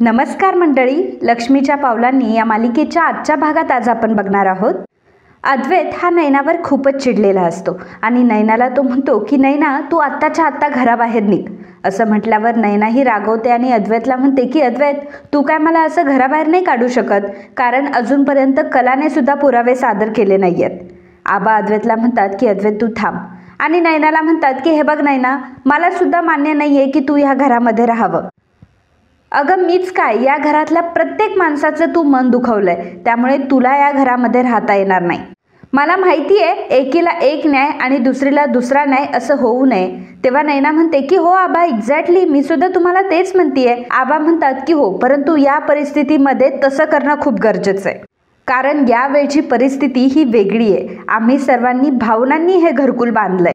नमस्कार मंडळी, लक्ष्मीच्या पावलांनी या मालिकेच्या आजच्या भागात आज आपण बघणार आहोत. अद्वैत हा नैनावर खूपच चिडलेला असतो आणि नैनाला तो म्हणतो की नैना, तू आत्ताच्या आत्ता घराबाहेर निघ. असं म्हटल्यावर नैनाही रागवते आणि अद्वैतला म्हणते की अद्वैत, तू काय मला असं घराबाहेर नाही काढू शकत, कारण अजूनपर्यंत कलाने सुद्धा पुरावे सादर केले नाही आहेत. आबा अद्वैतला म्हणतात की अद्वैत, तू थांब. आणि नैनाला म्हणतात की हे बघ नैना, मला सुद्धा मान्य नाही आहे की तू ह्या घरामध्ये राहावं. अगं मीच काय, या घरातल्या प्रत्येक माणसाचं तू मन दुखवलंय, त्यामुळे तुला या घरामध्ये राहता येणार नाही. मला माहिती आहे एकीला एक न्याय आणि दुसरीला दुसरा न्याय असं होऊ नये. तेव्हा नैना म्हणते की हो आबा, एक्झॅक्टली मी सुद्धा तुम्हाला तेच म्हणतेय. आबा म्हणतात की हो, परंतु या परिस्थितीमध्ये तसं करणं खूप गरजेचं आहे, कारण यावेळची परिस्थिती ही वेगळी आहे. आम्ही सर्वांनी भावनांनी हे घरकुल बांधलंय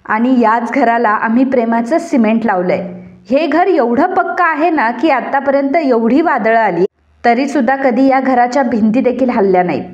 आणि याच घराला आम्ही प्रेमाचं सिमेंट लावलंय. हे घर एवढं पक्का आहे ना की आतापर्यंत एवढी वादळं आली तरी सुद्धा कधी या घराच्या भिंती देखील हलल्या नाहीत.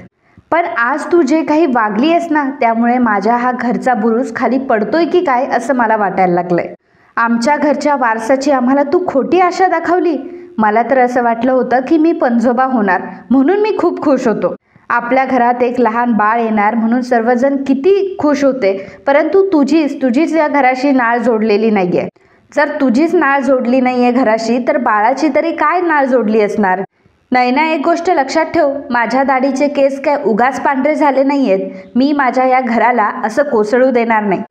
पण आज तू जे काही वागली आहेस ना, त्यामुळे माझ्या हा घरचा बुरुज खाली पडतोय की काय असं मला वाटायला लागलंय. आमच्या घरच्या वारसाची आम्हाला तू खोटी आशा दाखवली. मला तर असं वाटलं होतं की मी पंजोबा होणार, म्हणून मी खूप खुश होतो. आपल्या घरात एक लहान बाळ येणार म्हणून सर्वजण किती खुश होते, परंतु तुझीच या घराशी नाळ जोडलेली नाहीये. जर तुझीच नाळ जोडली नाहीये घराशी, तर बाळाची तरी काय नाळ जोडली असणार. नैना, एक गोष्ट लक्षात ठेव, माझ्या दाढीचे केस काय उगाच पांढरे झाले नाहीयेत. मी माझ्या या घराला असं कोसळू देणार नाही.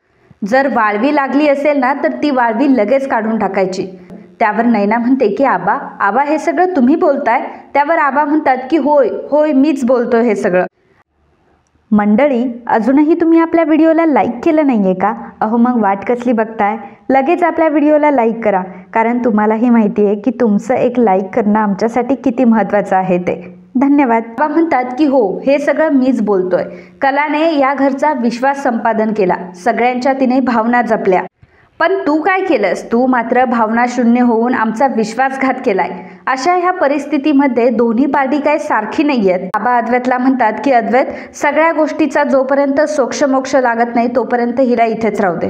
जर वाळवी लागली असेल ना, तर ती वाळवी लगेच काढून टाकायची. त्यावर नैना म्हणते की आबा हे सगळं तुम्ही बोलताय? त्यावर आबा म्हणतात की होय होय, मीच बोलतोय हे सगळं. मंडळी, अजूनही तुम्ही आपल्या व्हिडिओला लाईक केलं नाही आहे का? अहो मग वाट कसली बघताय? लगेच आपल्या व्हिडिओला लाईक करा, कारण तुम्हालाही माहिती आहे की तुमचं एक लाईक करणं आमच्यासाठी किती महत्त्वाचं आहे ते. धन्यवाद. बाबा म्हणतात की हो, हे सगळं मीच बोलतोय. कलाने या घरचा विश्वास संपादन केला, सगळ्यांच्या तिने भावना जपल्या, पण तू काय केलंस? तू मात्र भावना शून्य होऊन आमचा विश्वासघात केलाय. अशा ह्या परिस्थितीमध्ये दोन्ही पार्टी काय सारखी नाही आहेत. आबा अद्वैतला म्हणतात की अद्वैत, सगळ्या गोष्टीचा जोपर्यंत सोक्षमोक्ष लागत नाही तोपर्यंत हिला इथेच राहू दे.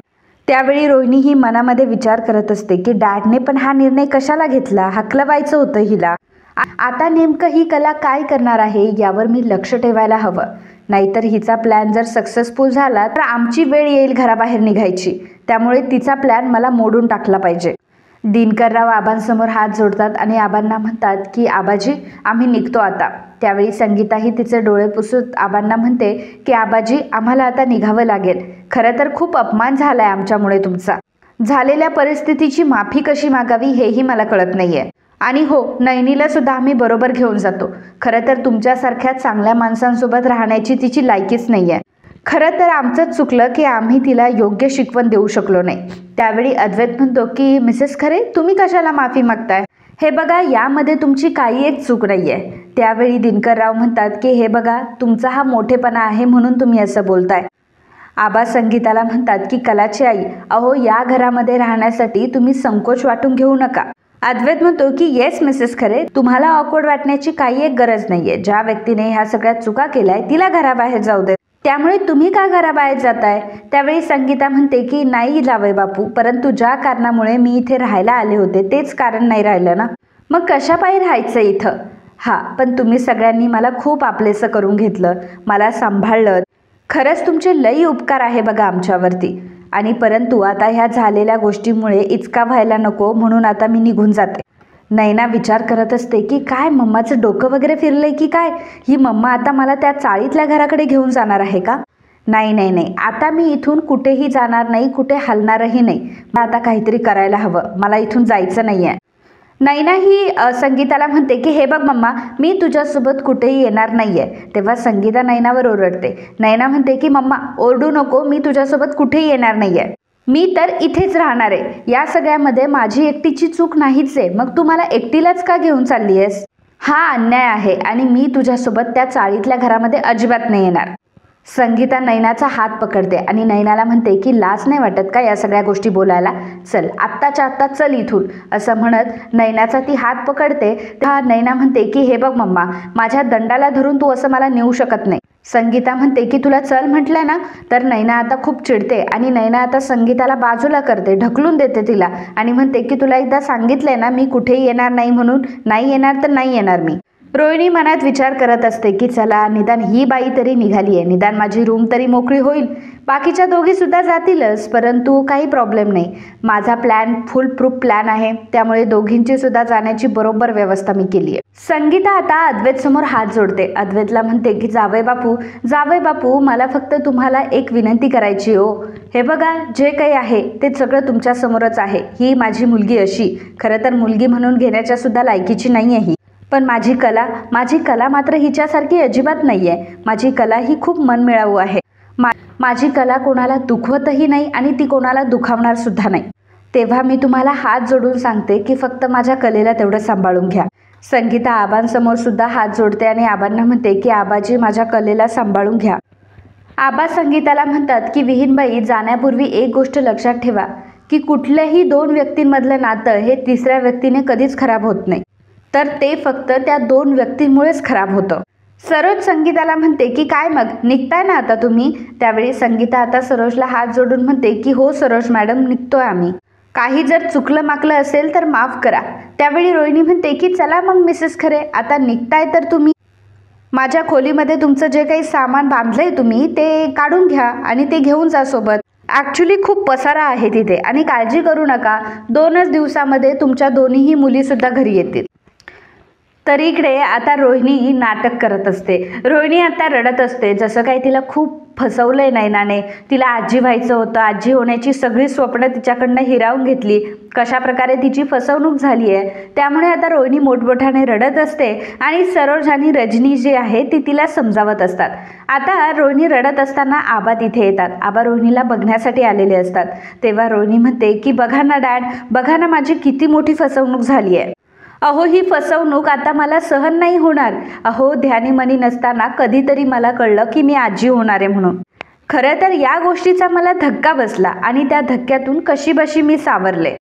त्यावेळी रोहिणी ही मनामध्ये विचार करत असते की डॅडने पण हा निर्णय कशाला घेतला, हकलवायचं होतं हिला. आता नेमकं ही कला काय करणार आहे यावर मी लक्ष ठेवायला हवं, नाहीतर हिचा प्लॅन जर सक्सेसफुल झाला तर आमची वेळ येईल घराबाहेर निघायची. त्यामुळे तिचा प्लॅन मला मोडून टाकला पाहिजे. दिनकरराव आबांसमोर हात जोडतात आणि आबांना म्हणतात की आबाजी, आम्ही निघतो आता. त्यावेळी संगीताही तिचे डोळे पुसत आबांना म्हणते की आबाजी, आम्हाला आता निघावं लागेल. खरं तर खूप अपमान झालाय आमच्यामुळे तुमचा. झालेल्या परिस्थितीची माफी कशी मागावी हेही मला कळत नाहीये. आणि हो, नैनीला सुद्धा आम्ही बरोबर घेऊन जातो. खरं तर तुमच्यासारख्या चांगल्या माणसांसोबत राहण्याची तिची लायकीच नाहीये. खरं तर आमचंच चुकलं की आम्ही तिला योग्य शिकवण देऊ शकलो नाही. त्यावेळी अद्वैत म्हणतो की मिसेस खरे, तुम्ही कशाला माफी मागताय? हे बघा, यामध्ये तुमची काही एक चूक नाही आहे. त्यावेळी दिनकरराव म्हणतात की हे बघा, तुमचा हा मोठेपणा आहे म्हणून तुम्ही असं बोलताय. आबा संगीताला म्हणतात की कलाची आई, अहो या घरामध्ये राहण्यासाठी तुम्ही संकोच वाटून घेऊ नका. अद्वैत म्हणतो की येस मिसेस खरे, तुम्हाला ऑकवर्ड वाटण्याची काही एक गरज नाहीये. ज्या व्यक्तीने ह्या सगळ्या चुका केल्याय तिला घराबाहेर जाऊ दे, त्यामुळे तुम्ही का घराबाहेर जाताय? त्यावेळी संगीता म्हणते की नाही जावई बापू, परंतु ज्या कारणामुळे मी इथे राहायला आले होते तेच कारण नाही राहिलं ना, मग कशापायी राहायचं इथं? पण तुम्ही सगळ्यांनी मला खूप आपलेसं करून घेतलं, मला सांभाळलं. खरंच तुमचे लई उपकार आहे बघा आमच्यावरती. आणि परंतु आता ह्या झालेल्या गोष्टीमुळे इचका व्हायला नको, म्हणून आता मी निघून जाते. नैना विचार करत असते की काय मम्माचं डोकं वगैरे फिरलंय की काय? ही मम्मा आता मला त्या चाळीतल्या घराकडे घेऊन जाणार आहे का? नाही, आता मी इथून कुठेही जाणार नाही, कुठे हलणारही नाही. मला आता काहीतरी करायला हवं, मला इथून जायचं नाहीये. नैना ही संगीताला म्हणते की हे बघ मम्मा, मी तुझ्यासोबत कुठेही येणार नाहीये. तेव्हा संगीता नैनावर ओरडते. नैना म्हणते की मम्मा ओरडू नको, मी तुझ्यासोबत कुठेही येणार नाहीये. मी तर इथेच राहणार आहे. या सगळ्यामध्ये माझी एकटीची चूक नाहीच आहे, मग तू मला एकटीलाच का घेऊन चालली आहेस? हा अन्याय आहे आणि मी तुझ्यासोबत त्या चाळीतल्या घरामध्ये अजिबात नाही येणार. संगीता नैनाचा हात पकडते आणि नैनाला म्हणते की लाज नाही वाटत का या सगळ्या गोष्टी बोलायला? चल आत्ताच्या आत्ता चल इथून. असं म्हणत नैनाचा ती हात पकडते. तेव्हा नैना म्हणते की हे बघ मम्मा, माझ्या दंडाला धरून तू असं मला नेऊ शकत नाही. संगीता म्हणते की तुला चल म्हटलं ना. तर नैना आता खूप चिडते आणि नैना आता संगीताला बाजूला करते, ढकलून देते तिला आणि म्हणते की तुला एकदा सांगितलंय ना मी कुठेही येणार नाही म्हणून, नाही येणार तर नाही येणार मी. रोहिणी मनात विचार करत असते की चला निदान ही बाई तरी निघाली आहे, निदान माझी रूम तरी मोकळी होईल. बाकीच्या दोघी सुद्धा जातीलच, परंतु काही प्रॉब्लेम नाही. माझा प्लॅन फुल प्रूफ प्लॅन आहे, त्यामुळे दोघींची सुद्धा जाण्याची बरोबर व्यवस्था मी केली आहे. संगीता आता अद्वैत समोर हात जोडते. अद्वैतला म्हणते की जावई बापू मला फक्त तुम्हाला एक विनंती करायची हो. हे बघा जे काही आहे ते सगळं तुमच्या समोरच आहे. ही माझी मुलगी अशी खरं तर मुलगी म्हणून घेण्याच्या सुद्धा लायकीची नाही आहे ही, पण माझी कला मात्र हिच्यासारखी अजिबात नाही आहे. माझी कला ही खूप मनमिळावू आहे. माझी कला कोणाला दुखवतही नाही आणि ती कोणाला दुखावणार सुद्धा नाही. तेव्हा मी तुम्हाला हात जोडून सांगते की फक्त माझ्या कलेला तेवढं सांभाळून घ्या. संगीता आबांसमोर सुद्धा हात जोडते आणि आबांना म्हणते की आबाजी माझ्या कलेला सांभाळून घ्या. आबा संगीताला म्हणतात की विहीनबाई जाण्यापूर्वी एक गोष्ट लक्षात ठेवा की कुठल्याही दोन व्यक्तींमधलं नातं हे तिसऱ्या व्यक्तीने कधीच खराब होत नाही, तर ते फक्त त्या दोन व्यक्तींमुळेच खराब होतं. सरोज संगीताला म्हणते की काय मग निघताय ना आता तुम्ही. त्यावेळी संगीता आता सरोजला हात जोडून म्हणते की हो सरोज मॅडम निघतोय आम्ही. काही जर चुकलं माकलं असेल तर माफ करा. त्यावेळी रोहिणी म्हणते की चला मग मिसेस खरे आता निघताय तर तुम्ही माझ्या खोलीमध्ये तुमचं जे काही सामान बांधलंय तुम्ही ते काढून घ्या आणि ते घेऊन जा सोबत. ॲक्च्युली खूप पसारा आहे तिथे आणि काळजी करू नका, 2च दिवसामध्ये तुमच्या दोन्हीही मुलीसुद्धा घरी येतील. तर इकडे आता रोहिणी नाटक करत असते. रोहिणी आता रडत असते, जसं काही तिला खूप फसवलंय नैनाने. तिला आजी व्हायचं होतं, आजी होण्याची सगळी स्वप्न तिच्याकडनं हिरावून घेतली, कशा प्रकारे तिची फसवणूक झाली आहे. त्यामुळे आता रोहिणी मोठमोठ्याने रडत असते आणि सरोज आणि रजनी जी आहे ती तिला समजावत असतात. आता रोहिणी रडत असताना आबा तिथे येतात. आबा रोहिणीला बघण्यासाठी आलेले असतात. तेव्हा रोहिणी म्हणते की बघा ना डॅड, बघा ना माझी किती मोठी फसवणूक झाली आहे. अहो ही फसवणूक आता मला सहन नाही होणार. अहो ध्यानीमनी नसताना कधीतरी मला कळलं की मी आजी होणार आहे म्हणून. खरं तर या गोष्टीचा मला धक्का बसला आणि त्या धक्क्यातून कशीबशी मी सावरले.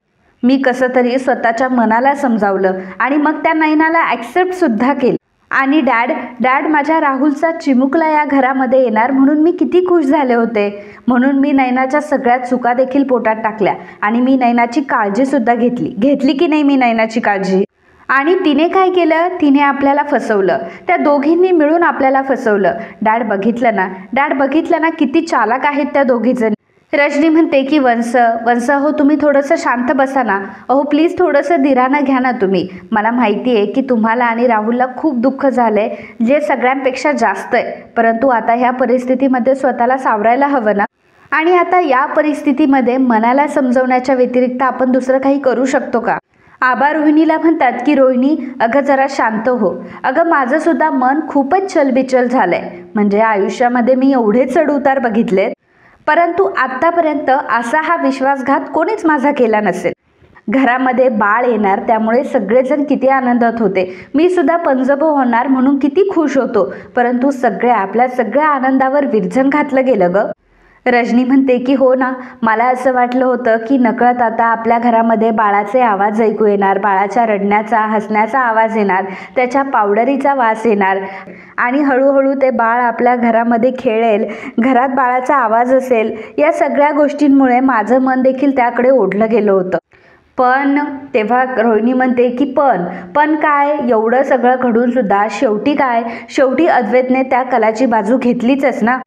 मी कसं तरी स्वतःच्या मनाला समजावलं आणि मग त्या नैनाला ॲक्सेप्टसुद्धा केलं. आणि डॅड माझ्या राहुलचा चिमुकला या घरामध्ये येणार म्हणून मी किती खुश झाले होते. म्हणून मी नैनाच्या सगळ्या चुका देखील पोटात टाकल्या आणि मी नैनाची काळजीसुद्धा घेतली की नाही मी नैनाची काळजी. आणि तिने काय केलं, तिने आपल्याला फसवलं. त्या दोघींनी मिळून आपल्याला फसवलं. डॅड बघितलं ना किती चालाक आहेत त्या दोघीजण. रजनी म्हणते की वंस हो तुम्ही थोडंसं शांत बसा ना. अहो प्लीज थोडंसं धीरानं घ्या ना तुम्ही. मला माहिती आहे की तुम्हाला आणि राहुलला खूप दुःख झालं आहे, जे सगळ्यांपेक्षा जास्त आहे. परंतु आता ह्या परिस्थितीमध्ये स्वतःला सावरायला हवं ना. आणि आता या परिस्थितीमध्ये मनाला समजवण्याच्या व्यतिरिक्त आपण दुसरं काही करू शकतो का. आबा रोहिणीला म्हणतात की रोहिणी अगं जरा शांत हो. अगं माझं सुद्धा मन खूपच चलबिचल झालंय. म्हणजे आयुष्यामध्ये मी एवढे चढ उतार बघितलेत, परंतु आत्तापर्यंत असा हा विश्वासघात कोणीच माझा केला नसेल. घरामध्ये बाळ येणार त्यामुळे सगळेजण किती आनंदात होते. मी सुद्धा पंजोबा होणार म्हणून किती खुश होतो, परंतु आपल्या सगळ्या आनंदावर विरजण घातलं गेलं ग. रजनी म्हणते की हो ना, मला असं वाटलं होतं की नकळत आता आपल्या घरामध्ये बाळाचे आवाज ऐकू येणार, बाळाच्या रडण्याचा हसण्याचा आवाज येणार, त्याच्या पावडरीचा वास येणार आणि हळूहळू ते बाळ आपल्या घरामध्ये खेळेल, घरात बाळाचा आवाज असेल. या सगळ्या गोष्टींमुळे माझं मन देखील त्याकडे ओढलं गेलं होतं. पण तेव्हा रोहिणी म्हणते की पण काय, एवढं सगळं घडून सुद्धा शेवटी अद्वैतने त्या कलाची बाजू घेतलीच ना.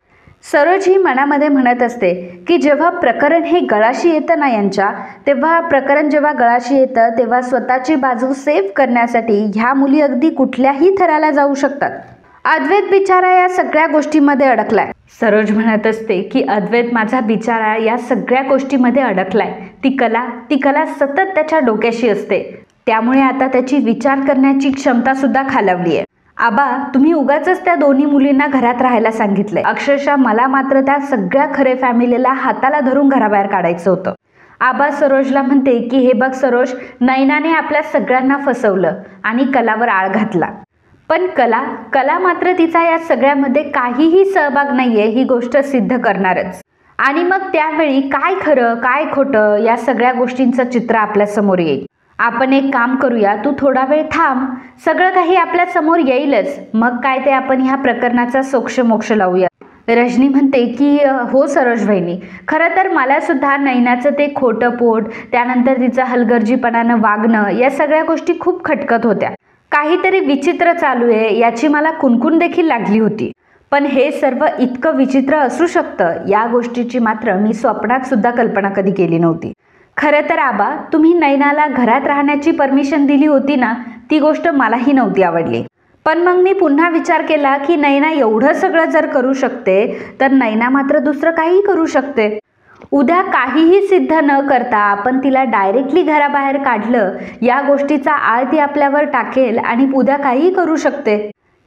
सरोज ही मनामध्ये म्हणत असते की जेव्हा प्रकरण हे गळाशी येतं ना यांच्या, जेव्हा गळाशी येतं तेव्हा स्वतःची बाजू सेव्ह करण्यासाठी ह्या मुली अगदी कुठल्याही थराला जाऊ शकतात. अद्वैत बिचारा या सगळ्या गोष्टींमध्ये अडकलाय. सरोज म्हणत असते की अद्वैत माझा बिचारा या सगळ्या गोष्टींमध्ये अडकलाय. ती कला सतत त्याच्या डोक्याशी असते, त्यामुळे आता त्याची विचार करण्याची क्षमता सुद्धा खालावली आहे. आबा तुम्ही उगाचच त्या दोन्ही मुलींना घरात राहायला सांगितलंय. अक्षरशः मला मात्र त्या सगळ्या खरे फॅमिलीला हाताला धरून घराबाहेर काढायचं होतं. आबा सरोजला म्हणते की हे बघ सरोज, नैनाने आपल्या सगळ्यांना फसवलं आणि कलावर आळ घातला, पण कला मात्र तिचा या सगळ्यामध्ये काहीही सहभाग नाहीये ही गोष्ट सिद्ध करणारच. आणि मग त्यावेळी काय खरं काय खोटं या सगळ्या गोष्टींचं चित्र आपल्या समोर येईल. आपण एक काम करूया, तू थोडा वेळ थांब, सगळं काही आपल्या समोर येईलच, मग काय ते आपण ह्या प्रकरणाचा सोक्ष लावूया. रजनी म्हणते की हो सरोज वहिनी, खरं तर मला सुद्धा नैनाचं ते खोटं पोट, त्यानंतर तिचं हलगर्जीपणानं वागणं, या सगळ्या गोष्टी खूप खटकत होत्या. काहीतरी विचित्र चालू आहे याची मला कुणकुण देखील लागली होती. पण हे सर्व इतकं विचित्र असू शकतं या गोष्टीची मात्र मी स्वप्नात सुद्धा कल्पना कधी केली नव्हती. खरं तर आबा, तुम्ही नैनाला घरात राहण्याची परमिशन दिली होती ना, ती गोष्ट मलाही नव्हती आवडली. पण मग मी पुन्हा विचार केला की नैना एवढं सगळं जर करू शकते तर नैना मात्र दुसरं काहीही करू शकते. उद्या काहीही सिद्ध न करता आपण तिला डायरेक्टली घराबाहेर काढलं, या गोष्टीचा आळ ती आपल्यावर टाकेल आणि उद्या काहीही करू शकते.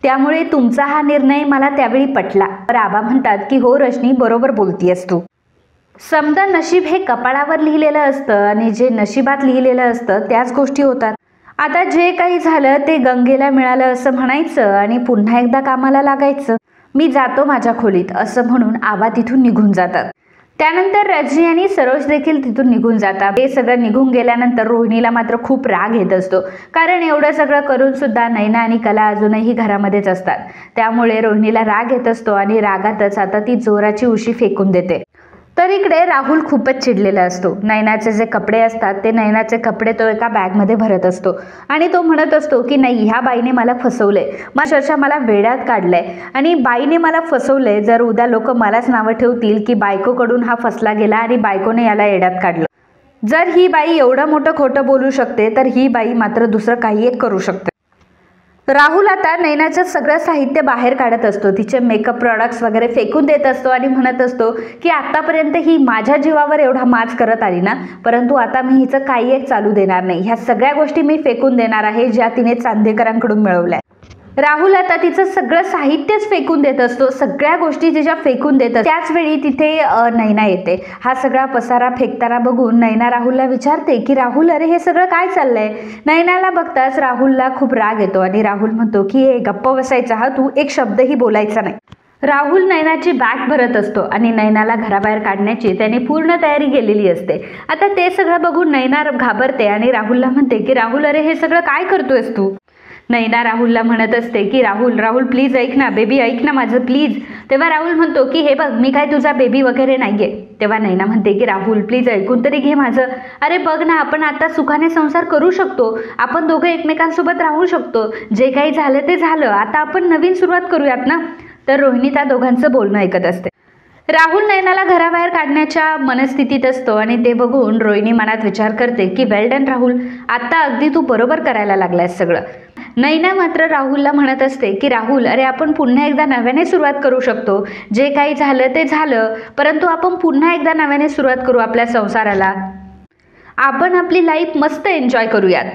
त्यामुळे तुमचा हा निर्णय मला त्यावेळी पटला. तर आबा म्हणतात की हो रजनी, बरोबर बोलतीयस तू. समजा नशीब हे कपाळावर लिहिलेलं असतं आणि जे नशिबात लिहिलेलं असतं त्याच गोष्टी होतात. आता जे काही झालं ते गंगेला मिळालं असं म्हणायचं आणि पुन्हा एकदा कामाला लागायचं. मी जातो माझ्या खोलीत असं म्हणून आबा तिथून निघून जातात. त्यानंतर रजनी आणि सरोज देखील तिथून निघून जातात. हे सगळं निघून गेल्यानंतर रोहिणीला मात्र खूप राग येत असतो, कारण एवढं सगळं करून सुद्धा नैना आणि कला अजूनही घरामध्येच असतात. त्यामुळे रोहिणीला राग येत असतो आणि रागातच आता ती जोराची उशी फेकून देते. तर इकडे राहुल खूपच चिडलेला असतो. नैनाचे जे कपडे असतात ते नैनाचे कपडे तो एका बॅगमध्ये भरत असतो आणि तो म्हणत असतो की नाही, ह्या बाईने मला फसवलंय, अक्षरशः मला वेड्यात काढलंय आणि बाईने मला फसवलंय. जर उद्या लोक मलाच नावं ठेवतील की बायकोकडून हा फसला गेला आणि बायकोने याला येड्यात काढलं. जर ही बाई एवढं मोठं खोटं बोलू शकते तर ही बाई मात्र दुसरं काही एक करू शकते. राहुल आता नैनाचं सगळं साहित्य बाहेर काढत असतो, तिचे मेकअप प्रॉडक्ट्स वगैरे फेकून देत असतो आणि म्हणत असतो की आतापर्यंत ही माझ्या जीवावर एवढा माज करत आली ना, परंतु आता मी हिचं काही एक चालू देणार नाही. ह्या सगळ्या गोष्टी मी फेकून देणार आहे ज्या तिने चांदेकरांकडून मिळवल्या. राहुल आता तिचं सगळं साहित्यच फेकून देत असतो, सगळ्या गोष्टी तिच्या फेकून देत असतो. त्याच वेळी तिथे नैना येते. हा सगळा पसारा फेकताना बघून नैना राहुलला विचारते की राहुल, अरे हे सगळं काय चाललंय. नैनाला बघताच राहुलला खूप राग येतो आणि राहुल म्हणतो की हे गप्प बसायचा, हा तू एक शब्दही बोलायचा नाही. राहुल नैनाची बॅग भरत असतो आणि नैनाला घराबाहेर काढण्याची त्याने पूर्ण तयारी केलेली असते. आता ते सगळं बघून नैना घाबरते आणि राहुलला म्हणते की राहुल, अरे हे सगळं काय करतोयस तू. नैना राहुलला म्हणत असते की राहुल प्लीज ऐक ना, बेबी ऐक ना माझं प्लीज. तेव्हा राहुल म्हणतो की हे बघ, मी काय तुझा बेबी वगैरे नाहीये. तेव्हा नैना म्हणते की राहुल प्लीज ऐकून तरी घे माझं. अरे बघ ना, आपण आता सुखाने संसार करू शकतो, आपण दोघं एकमेकांसोबत राहू शकतो. जे काही झालं ते झालं, आता आपण नवीन सुरुवात करूयात ना. तर रोहिणी त्या दोघांचं बोलणं ऐकत असते. राहुल नैनाला घराबाहेर काढण्याच्या मनस्थितीत असतो आणि ते बघून रोहिणी मनात विचार करते की वेल डन राहुल, आता अगदी तू बरोबर करायला लागलायस सगळं. नैना मात्र राहुलला म्हणत असते की राहुल, अरे आपण पुन्हा एकदा नव्याने सुरुवात करू शकतो. जे काही झालं ते झालं, परंतु आपण पुन्हा एकदा नव्याने सुरुवात करू आपल्या संसाराला. आपण आपली लाईफ मस्त एन्जॉय करूयात.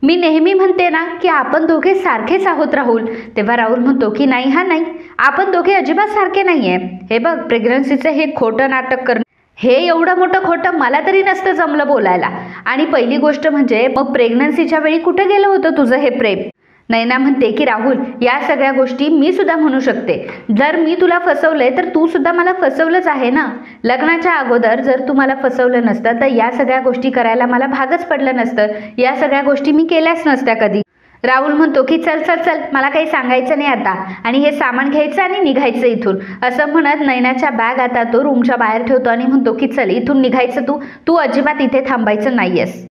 मी नेहमी म्हणते ना की आपण दोघे सारखेच आहोत राहुल. तेव्हा राहुल म्हणतो की नाही, हा नाही, आपण दोघे अजिबात सारखे नाहीये. हे बघ, प्रेग्नन्सीचं हे खोटं नाटक करणं, हे एवढं मोठं खोटं मला तरी नसतं जमलं बोलायला. आणि पहिली गोष्ट म्हणजे मग प्रेग्नन्सीच्या वेळी कुठं गेलं होतं तुझं हे प्रेम. नैना म्हणते की राहुल, या सगळ्या गोष्टी मी सुद्धा म्हणू शकते. जर मी तुला फसवलंय तर तू सुद्धा मला फसवलंच आहे ना. लग्नाच्या अगोदर जर तू मला फसवलं नसतं तर या सगळ्या गोष्टी करायला मला भागच पडलं नसतं. या सगळ्या गोष्टी मी केल्याच नसत्या कधी. राहुल म्हणतो की चल चल चल, मला काही सांगायचं नाही आता, आणि हे सामान घ्यायचं आणि निघायचं इथून. असं म्हणत नैनाच्या बॅग आता तो रूमच्या बाहेर ठेवतो आणि म्हणतो की चल इथून निघायचं, तू अजिबात इथे थांबायचं नाहीयेस.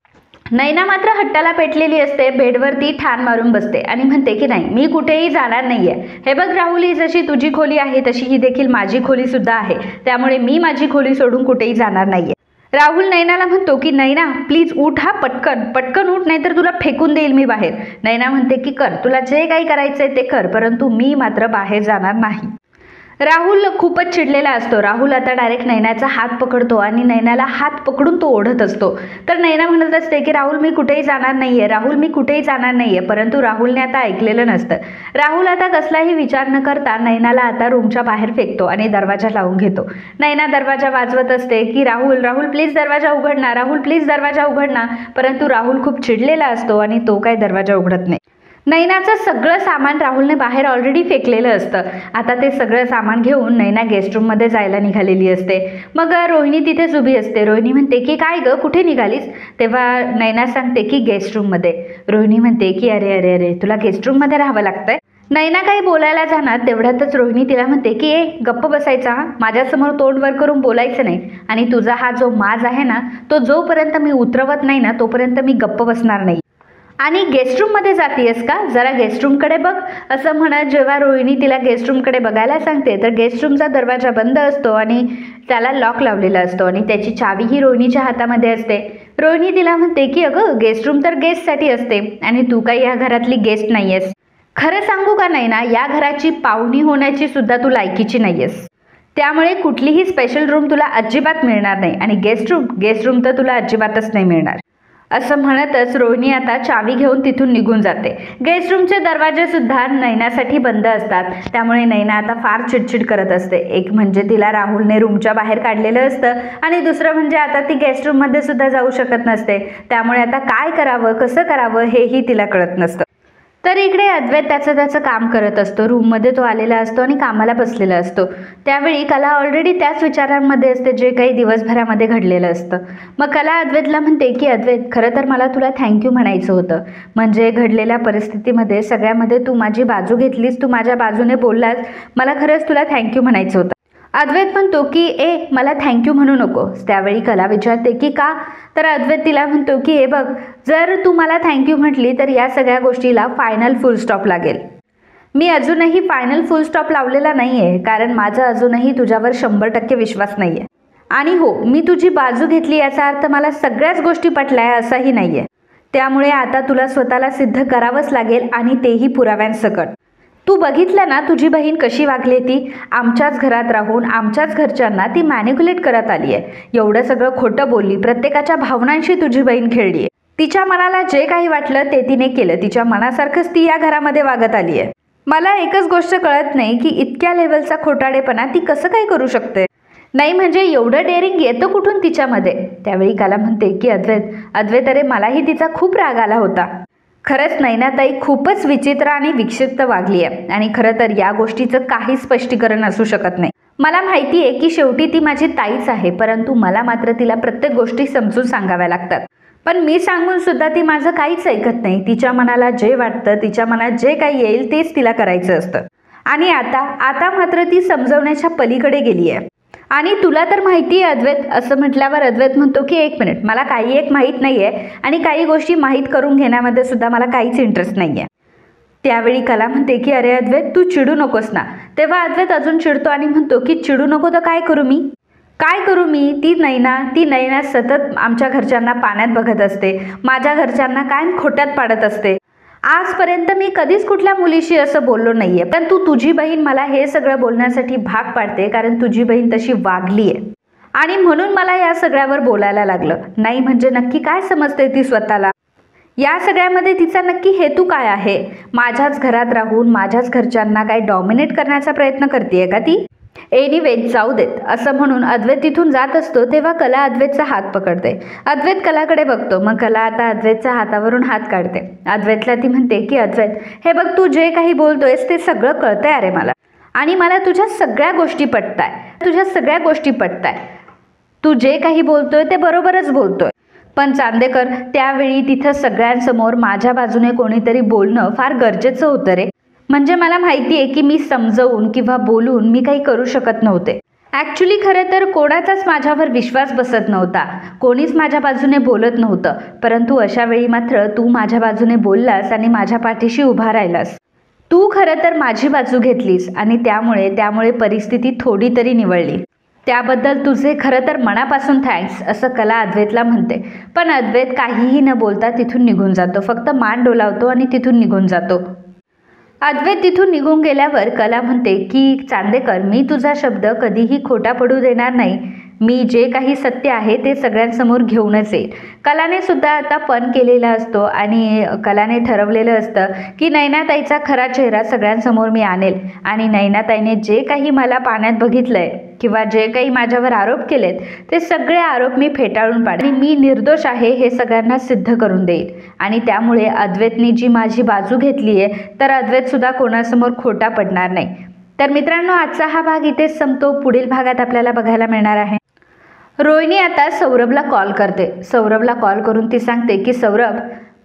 नैना मात्र हट्टाला पेटलेली असते, बेडवरती ठाण मारून बसते आणि म्हणते की नाही, मी कुठेही जाणार नाहीये. हे बघ राहुल, ही जशी तुझी खोली आहे तशी ही देखील माझी खोली सुद्धा आहे, त्यामुळे मी माझी खोली सोडून कुठेही जाणार नाहीये. राहुल नैनाला म्हणतो की नैना प्लीज उठ, हा पटकन उठ, नाहीतर तुला फेकून देईल मी बाहेर. नैना म्हणते की कर, तुला जे काही करायचंय ते कर, परंतु मी मात्र बाहेर जाणार नाही. राहुल खूपच चिडलेला असतो. राहुल आता डायरेक्ट नैनाचा हात पकडतो आणि नैनाला हात पकडून तो ओढत असतो. तर नैना म्हणत असते की राहुल मी कुठेही जाणार नाहीये, राहुल मी कुठेही जाणार नाहीये. परंतु राहुलने आता ऐकलेलं नसतं. राहुल आता कसलाही विचार न करता नैनाला आता रूमच्या बाहेर फेकतो आणि दरवाजा लावून घेतो. नैना दरवाजा वाजवत असते की राहुल प्लीज दरवाजा उघड ना, राहुल प्लीज दरवाजा उघड ना. परंतु राहुल खूप चिडलेला असतो आणि तो काय दरवाजा उघडत नाही. नैनाचं सगळं सामान राहुलने बाहेर ऑलरेडी फेकलेलं असतं. आता ते सगळं सामान घेऊन नैना गेस्ट रूममध्ये जायला निघालेली असते. मग रोहिणी तिथेच उभी असते. रोहिणी म्हणते की काय गं, कुठे निघालीस? तेव्हा नैना सांगते की गेस्ट रूममध्ये. रोहिणी म्हणते की अरे अरे अरे, तुला गेस्ट रूममध्ये राहावं लागतंय. नैना काही बोलायला जाणार तेवढ्यातच रोहिणी तिला म्हणते की गप्प बसायचा, माझ्यासमोर तोंड वर करून बोलायचं नाही. आणि तुझा हा जो माज आहे ना, तो जोपर्यंत मी उतरवत नाही ना तोपर्यंत मी गप्प बसणार नाही. आणि गेस्ट रूममध्ये जातीयस का, जरा गेस्ट रूमकडे बघ, असं म्हणत जेव्हा रोहिणी तिला गेस्ट रूमकडे बघायला सांगते तर गेस्ट रूमचा दरवाजा बंद असतो आणि त्याला लॉक लावलेला असतो आणि त्याची चावी ही रोहिणीच्या हातामध्ये असते. रोहिणी तिला म्हणते की अगं, गेस्ट रूम तर गेस्टसाठी असते आणि तू काही या घरातली गेस्ट नाही आहेस. खरं सांगू का नैना, या घराची पाहुणी होण्याची सुद्धा तू लायकीची नाही आहेस. त्यामुळे कुठलीही स्पेशल रूम तुला अजिबात मिळणार नाही आणि गेस्ट रूम तर तुला अजिबातच नाही मिळणार. असं म्हणतच रोहिणी आता चावी घेऊन तिथून निघून जाते. गेस्ट रूमचे दरवाजे सुद्धा नैनासाठी बंद असतात. त्यामुळे नैना आता फार चिडचिड करत असते. एक म्हणजे तिला राहुलने रूमच्या बाहेर काढलेलं असतं आणि दुसरं म्हणजे आता ती गेस्ट रूममध्ये सुद्धा जाऊ शकत नसते. त्यामुळे आता काय करावं, कसं करावं हेही तिला कळत नसतं. तर इकडे अद्वैत त्याचं काम करत असतो. रूममध्ये तो आलेला असतो आणि कामाला बसलेला असतो. त्यावेळी कला ऑलरेडी त्याच विचारांमध्ये असते जे काही दिवसभरामध्ये घडलेलं असतं. मग कला अद्वैतला म्हणते की अद्वैत, खरं तर मला तुला थँक्यू म्हणायचं होतं. म्हणजे घडलेल्या परिस्थितीमध्ये सगळ्यामध्ये तू माझी बाजू घेतलीस, तू माझ्या बाजूने बोललास, मला खरंच तुला थँक्यू म्हणायचं होतं. अद्वैत म्हणतो की मला थँक्यू म्हणू नकोस. त्यावेळी कला विचारते की का? तर अद्वैत तिला म्हणतो की बघ, जर तू मला थँक्यू म्हटली तर या सगळ्या गोष्टीला फायनल फुल स्टॉप लागेल. मी अजूनही फायनल फुल स्टॉप लावलेला नाही आहे, कारण माझा अजूनही तुझ्यावर 100% विश्वास नाही आहे. आणि हो, मी तुझी बाजू घेतली याचा अर्थ मला सगळ्याच गोष्टी पटल्या असाही नाही आहे. त्यामुळे आता तुला स्वतःला सिद्ध करावंच लागेल आणि तेही पुराव्यांसकट. तू बघितलं ना तुझी बहीण कशी वागली, ती आमच्याच घरात राहून आमच्याच घरच्यांना ती मॅनिप्युलेट करत आली आहे. एवढं सगळं खोटं बोलली, प्रत्येकाच्या भावनांशी तुझी बहीण खेळली आहे. तिच्या मनाला जे काही वाटलं ते तिने केलं. तिच्या मनासारखंच ती या घरामध्ये वागत आली आहे. मला एकच गोष्ट कळत नाही की इतक्या लेवलचा खोटाडेपणा ती कसं काय करू शकते. नाही म्हणजे एवढं डेअरिंग येतं कुठून तिच्यामध्ये. त्यावेळी कला म्हणते की अद्वैत अरे, मलाही तिचा खूप राग आला होता. खरंच नैनाताई खूपच विचित्र आणि विक्षिप्त वागली आहे आणि खरं तर या गोष्टीचं काही स्पष्टीकरण असू शकत नाही. मला माहिती आहे की शेवटी ती माझी ताईच आहे, परंतु मला मात्र तिला प्रत्येक गोष्टी समजून सांगाव्या लागतात. पण मी सांगून सुद्धा ती माझं काहीच ऐकत नाही. तिच्या मनाला जे वाटतं, तिच्या मनात जे काही येईल तेच तिला करायचं असतं. आणि आता मात्र ती समजवण्याच्या पलीकडे गेली आहे. आणि तुला तर माहिती आहे अद्वैत, असं म्हटल्यावर अद्वैत म्हणतो की एक मिनिट, मला काही एक माहीत नाही आहे आणि काही गोष्टी माहीत करून घेण्यामध्ये सुद्धा मला काहीच इंटरेस्ट नाही आहे. त्यावेळी कला म्हणते की अरे अद्वैत, तू चिडू नकोस ना. तेव्हा अद्वैत अजून चिडतो आणि म्हणतो की चिडू नको तर काय करू मी? ती नैना सतत आमच्या घरच्यांना पाण्यात बघत असते, माझ्या घरच्यांना कायम खोट्यात पाडत असते. आजपर्यंत मी कधीच कुठल्या मुलीशी असं बोललो नाहीये, परंतु तुझी बहीण मला हे सगळं बोलण्यासाठी भाग पाडते, कारण तुझी बहीण तशी वागली आहे आणि म्हणून मला या सगळ्यावर बोलायला लागलं. नाही म्हणजे नक्की काय समजते ती स्वतःला? या सगळ्यामध्ये तिचा नक्की हेतू काय आहे? माझ्याच घरात राहून माझ्याच घरच्यांना काय डॉमिनेट करण्याचा प्रयत्न करतेय का ती? एनिवे, जाऊ देत, असं म्हणून अद्वैत तिथून जात असतो. तेव्हा कला अद्वैतचा हात पकडते. अद्वैत कलाकडे बघतो. मग कला आता अद्वैतच्या हातावरून हात काढते. अद्वैतला ती म्हणते की अद्वैत, हे बघ, तू जे काही बोलतोयस ते सगळं कळतंय अरे मला, आणि मला तुझ्या सगळ्या गोष्टी पटताय. तू जे काही बोलतोय ते बरोबरच बोलतोय. पण चांदेकर, त्यावेळी तिथं सगळ्यांसमोर माझ्या बाजूने कोणीतरी बोलणं फार गरजेचं होतं रे. म्हणजे मला माहिती आहे की मी समजवून किंवा बोलून मी काही करू शकत नव्हते. ॲक्च्युली खरं तर कोणाचाच माझ्यावर विश्वास बसत नव्हता, कोणीच माझ्या बाजूने बोलत नव्हतं. परंतु अशा वेळी मात्र तू माझ्या बाजूने बोललास आणि माझ्या पाठीशी उभा राहिलास. तू खरं तर माझी बाजू घेतलीस आणि त्यामुळे परिस्थिती थोडी तरी निवळली. त्याबद्दल तुझे खरं तर मनापासून थँक्स, असं कला अद्वैतला म्हणते. पण अद्वैत काहीही न बोलता तिथून निघून जातो. फक्त मान डोलावतो आणि तिथून निघून जातो. अद्वैत तिथून निघून गेल्यावर कला म्हणते की चांदेकर, मी तुझा शब्द कधीही खोटा पडू देणार नाही. मी जे काही सत्य आहे ते सगळ्यांसमोर घेऊनच येईल. कलाने सुद्धा आता पण केलेला असतो आणि कलाने ठरवलेलं असतं की नैनाताईचा खरा चेहरा सगळ्यांसमोर मी आणेल आणि नैनाताईने जे काही मला पाण्यात बघितलंय किंवा जे काही माझ्यावर आरोप केलेत ते सगळे आरोप मी फेटाळून पाडेन आणि मी निर्दोष आहे हे सगळ्यांना सिद्ध करून देईल. आणि त्यामुळे अद्वैतने जी माझी बाजू घेतली आहे तर अद्वैतसुद्धा कोणासमोर खोटा पडणार नाही. तर मित्रांनो, आजचा हा भाग इथेच संपतो. पुढील भागात आपल्याला बघायला मिळणार आहे रोहिणी आता सौरभला कॉल करते. सौरभला कॉल करून ती सांगते की सौरभ,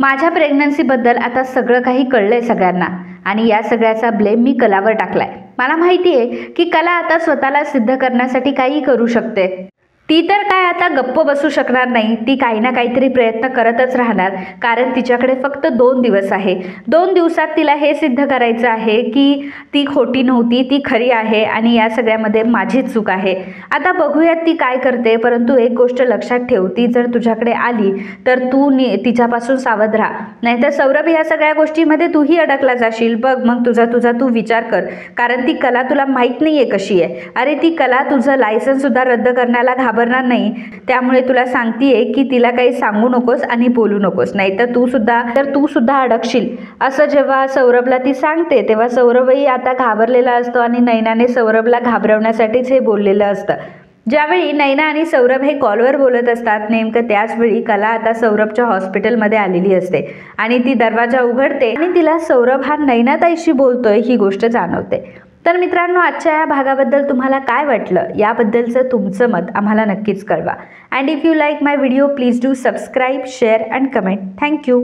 माझ्या प्रेग्नन्सीबद्दल आता सगळं काही कळलंय सगळ्यांना आणि या सगळ्याचा ब्लेम मी कलावर टाकलाय. मला माहिती आहे की कला आता स्वतःला सिद्ध करण्यासाठी काही करू शकते. ती तर काय आता गप्प बसू शकणार नाही. ती काही ना काहीतरी प्रयत्न करतच राहणार, कारण तिच्याकडे फक्त 2 दिवस आहे. 2 दिवसात तिला हे सिद्ध करायचं आहे की ती खोटी नव्हती, ती खरी आहे आणि या सगळ्यामध्ये माझीच चूक आहे. आता बघूयात ती काय करते. परंतु एक गोष्ट लक्षात ठेव, ती जर तुझ्याकडे आली तर तू तिच्यापासून सावध राहा, नाहीतर सौरभ या सगळ्या गोष्टीमध्ये तूही अडकला जाशील. बघ, मग तुझा तू विचार कर, कारण ती कला तुला माहीत नाही आहे कशी आहे. अरे ती कला तुझं लायसन्ससुद्धा रद्द करण्याला घाबरणार नाही. त्यामुळे तुला सांगतेय की तिला काही सांगू नकोस आणि बोलू नकोस, नाही तर तू सुद्धा अडकशील. असं जेव्हा सौरभला ती सांगते तेव्हा सौरभही आता घाबरलेला असतो आणि नैनाने सौरभला घाबरवण्यासाठीच हे बोललेलं असतं. ज्यावेळी नैना आणि सौरभ हे कॉलवर बोलत असतात, नेमकं त्याच वेळी कला आता सौरभच्या हॉस्पिटलमध्ये आलेली असते आणि ती दरवाजा उघडते आणि तिला सौरभ हा नैनाताईशी बोलतोय ही गोष्ट जाणवते. तर मित्रांनो, आजच्या या भागाबद्दल तुम्हाला काय वाटलं याबद्दलचं तुमचं मत आम्हाला नक्कीच कळवा. And if you like my video please do subscribe, share and comment. Thank you.